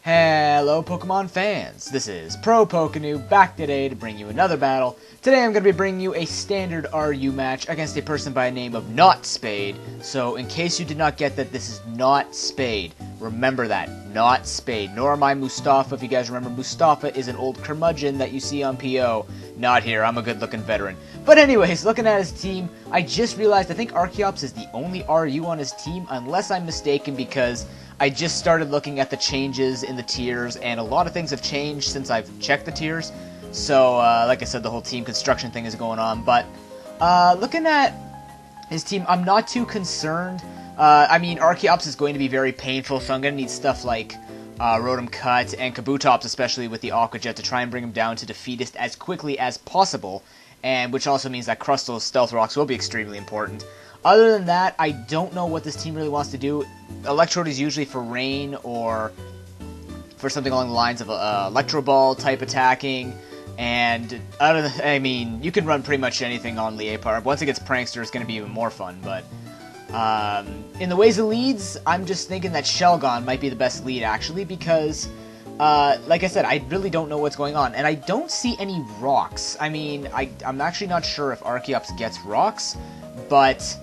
Hello Pokemon fans, this is ProPokeNoob back today to bring you another battle. Today I'm going to be bringing you a standard RU match against a person by the name of Not Spade. So in case you did not get that, this is Not Spade. Remember that, Not Spade. Nor am I Mustafa. If you guys remember, Mustafa is an old curmudgeon that you see on PO. Not here, I'm a good looking veteran. But anyways, looking at his team, I just realized I think Archeops is the only RU on his team, unless I'm mistaken, because I just started looking at the changes in the tiers, and a lot of things have changed since I've checked the tiers. So, like I said, the whole team construction thing is going on. But, looking at his team, I'm not too concerned. I mean, Archeops is going to be very painful, so I'm going to need stuff like Rotom Cut and Kabutops, especially with the Aqua Jet, to try and bring him down to defeatist as quickly as possible. And which also means that Crustal's Stealth Rocks will be extremely important. Other than that, I don't know what this team really wants to do. Electrode is usually for rain or for something along the lines of Electro Ball type attacking. And I mean, you can run pretty much anything on Liepard. Once it gets Prankster, it's going to be even more fun. But in the ways it leads, I'm just thinking that Shelgon might be the best lead, actually, because like I said, I really don't know what's going on. And I don't see any rocks. I mean, I'm actually not sure if Archeops gets rocks, but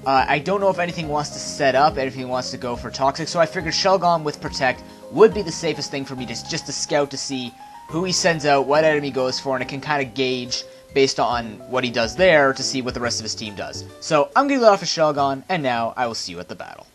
I don't know if anything wants to set up, anything wants to go for Toxic, so I figured Shelgon with Protect would be the safest thing for me just to scout to see who he sends out, what enemy he goes for, and I can kind of gauge based on what he does there to see what the rest of his team does. So I'm going to lead off with Shelgon, and now I will see you at the battle.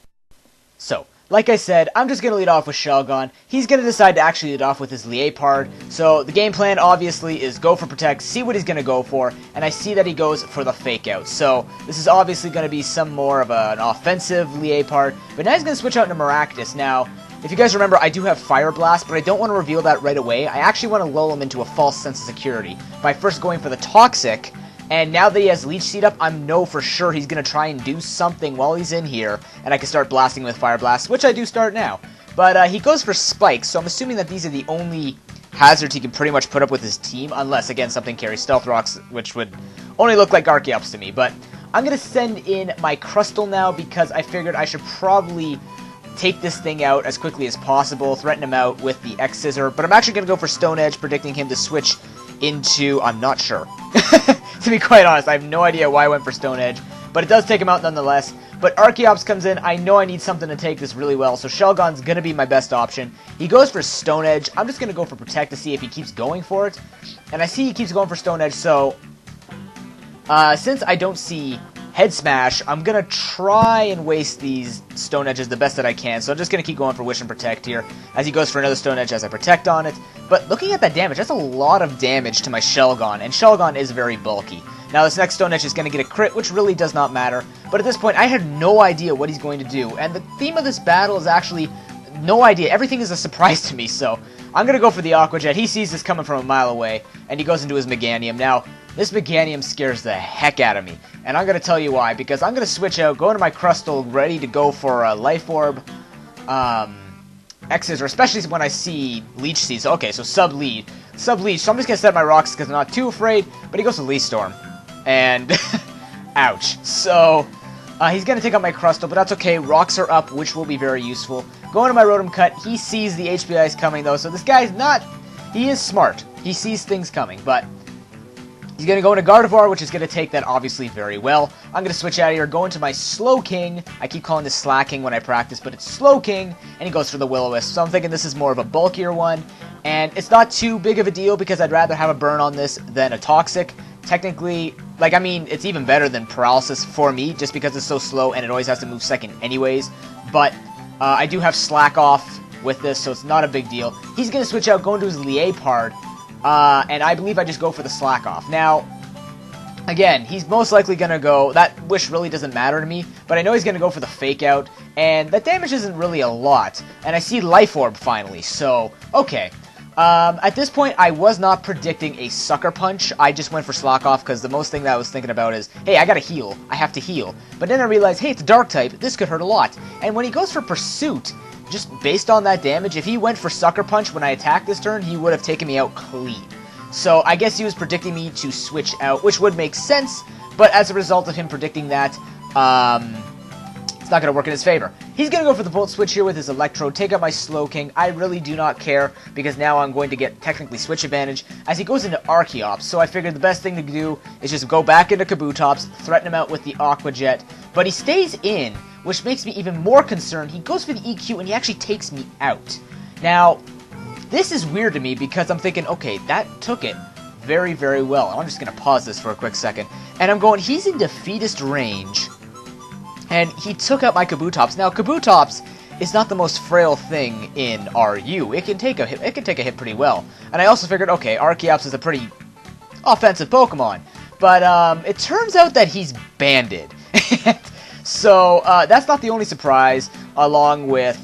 So, like I said, I'm just going to lead off with Shelgon. He's going to decide to actually lead off with his Liepard. So the game plan, obviously, is go for Protect, see what he's going to go for, and I see that he goes for the Fake Out. So this is obviously going to be some more of an offensive Liepard, but now he's going to switch out into Maractus. Now, if you guys remember, I do have Fire Blast, but I don't want to reveal that right away. I actually want to lull him into a false sense of security by first going for the Toxic. And now that he has Leech Seed up, I know for sure he's going to try and do something while he's in here, and I can start blasting with Fire Blast, which I do start now. But he goes for Spikes, so I'm assuming that these are the only hazards he can pretty much put up with his team, unless, again, something carries Stealth Rocks, which would only look like Archeops to me. But I'm going to send in my Crustal now, because I figured I should probably take this thing out as quickly as possible, threaten him out with the X-Scissor, but I'm actually going to go for Stone Edge, predicting him to switch into... I'm not sure. To be quite honest, I have no idea why I went for Stone Edge, but it does take him out nonetheless. But Archeops comes in, I know I need something to take this really well, so Shelgon's going to be my best option. He goes for Stone Edge. I'm just going to go for Protect to see if he keeps going for it. And I see he keeps going for Stone Edge, so since I don't see Head Smash, I'm going to try and waste these Stone Edges the best that I can. So I'm just going to keep going for Wish and Protect here as he goes for another Stone Edge as I Protect on it. But looking at that damage, that's a lot of damage to my Shelgon, and Shelgon is very bulky. Now this next Stone Edge is going to get a crit, which really does not matter. But at this point, I had no idea what he's going to do. And the theme of this battle is actually no idea. Everything is a surprise to me, so I'm going to go for the Aqua Jet. He sees this coming from a mile away, and he goes into his Meganium. Now, this Meganium scares the heck out of me, and I'm going to tell you why, because I'm going to switch out, go into my Crustal, ready to go for a Life Orb, X-Scissor, especially when I see Leech Seed. So, okay, so Sub-Leech, so I'm just going to set my Rocks because I'm not too afraid, but he goes to Leaf Storm, and ouch. So, he's going to take out my Crustal, but that's okay, Rocks are up, which will be very useful. Going to my Rotom Cut, he sees the HP Ice coming, though, so this guy's not, he is smart, he sees things coming, but he's going to go into Gardevoir, which is going to take that obviously very well. I'm going to switch out of here, go into my Slow King. I keep calling this Slacking when I practice, but it's Slow King, and he goes for the Will-O-Wisp. So I'm thinking this is more of a bulkier one, and it's not too big of a deal because I'd rather have a burn on this than a Toxic. Technically, like, I mean, it's even better than Paralysis for me, just because it's so slow and it always has to move second anyways. But I do have Slack Off with this, so it's not a big deal. He's going to switch out, go into his Liepard. And I believe I just go for the Slack Off. Now, again, he's most likely going to go... That Wish really doesn't matter to me, but I know he's going to go for the Fake Out, and that damage isn't really a lot. And I see Life Orb finally, so, okay. At this point, I was not predicting a Sucker Punch. I just went for Slack Off, because the most thing that I was thinking about is, hey, I gotta heal. I have to heal. But then I realized, hey, it's a Dark type. This could hurt a lot. And when he goes for Pursuit... Just based on that damage, if he went for Sucker Punch when I attacked this turn, he would have taken me out clean. So I guess he was predicting me to switch out, which would make sense, but as a result of him predicting that, it's not going to work in his favor. He's going to go for the Volt Switch here with his Electrode, take out my Slowking. I really do not care, because now I'm going to get technically Switch advantage as he goes into Archeops. So I figured the best thing to do is just go back into Kabutops, threaten him out with the Aqua Jet. But he stays in, which makes me even more concerned. He goes for the EQ and he actually takes me out. Now, this is weird to me because I'm thinking, okay, that took it very, very well. I'm just going to pause this for a quick second. And I'm going, he's in Defeatist range. And he took out my Kabutops. Now, Kabutops is not the most frail thing in RU. It can take a hit pretty well. And I also figured, okay, Archeops is a pretty offensive Pokemon. But it turns out that he's banded. So that's not the only surprise, along with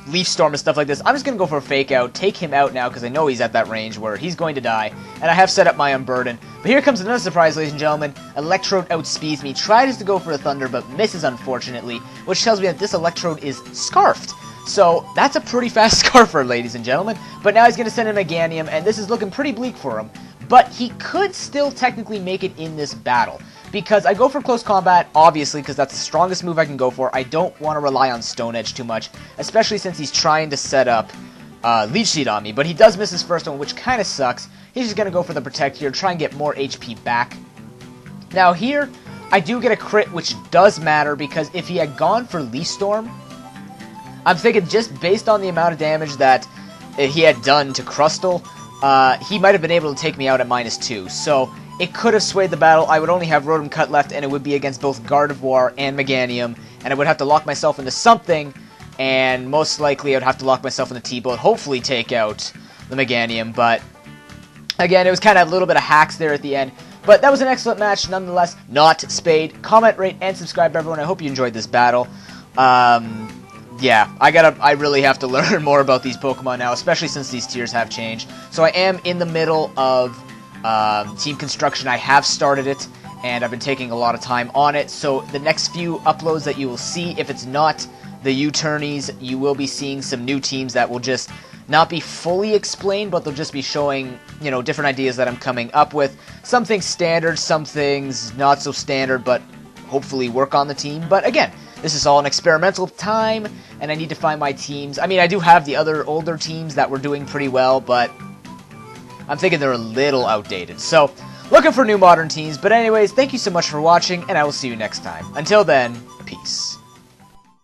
Leaf Storm and stuff like this. I'm just going to go for a Fake Out, take him out now, because I know he's at that range where he's going to die, and I have set up my Unburden. But here comes another surprise, ladies and gentlemen. Electrode outspeeds me, tries to go for a Thunder, but misses, unfortunately, which tells me that this Electrode is Scarfed. So, that's a pretty fast Scarfer, ladies and gentlemen. But now he's going to send in Meganium, and this is looking pretty bleak for him. But he could still technically make it in this battle, because I go for Close Combat, obviously, because that's the strongest move I can go for. I don't want to rely on Stone Edge too much, especially since he's trying to set up Leech Seed on me. But he does miss his first one, which kind of sucks. He's just going to go for the Protect here, try and get more HP back. Now here, I do get a crit, which does matter, because if he had gone for Leaf Storm, I'm thinking just based on the amount of damage that he had done to Crustle, he might have been able to take me out at -2. So it could have swayed the battle. I would only have Rotom Cut left, and it would be against both Gardevoir and Meganium, and I would have to lock myself into something, and most likely I would have to lock myself in the T-Boat, hopefully take out the Meganium, but again, it was kind of a little bit of hacks there at the end. But that was an excellent match, nonetheless. Not Spade. Comment, rate, and subscribe, everyone. I hope you enjoyed this battle. Yeah, I really have to learn more about these Pokemon now, especially since these tiers have changed. So I am in the middle of team construction. I have started it, and I've been taking a lot of time on it. So the next few uploads that you will see, if it's not the U-turnies, you will be seeing some new teams that will just not be fully explained, but they'll just be showing, you know, different ideas that I'm coming up with. Some things standard, some things not so standard, but hopefully work on the team. But again, this is all an experimental time, and I need to find my teams. I mean, I do have the other older teams that were doing pretty well, but I'm thinking they're a little outdated. So, looking for new modern teams. But anyways, thank you so much for watching, and I will see you next time. Until then, peace.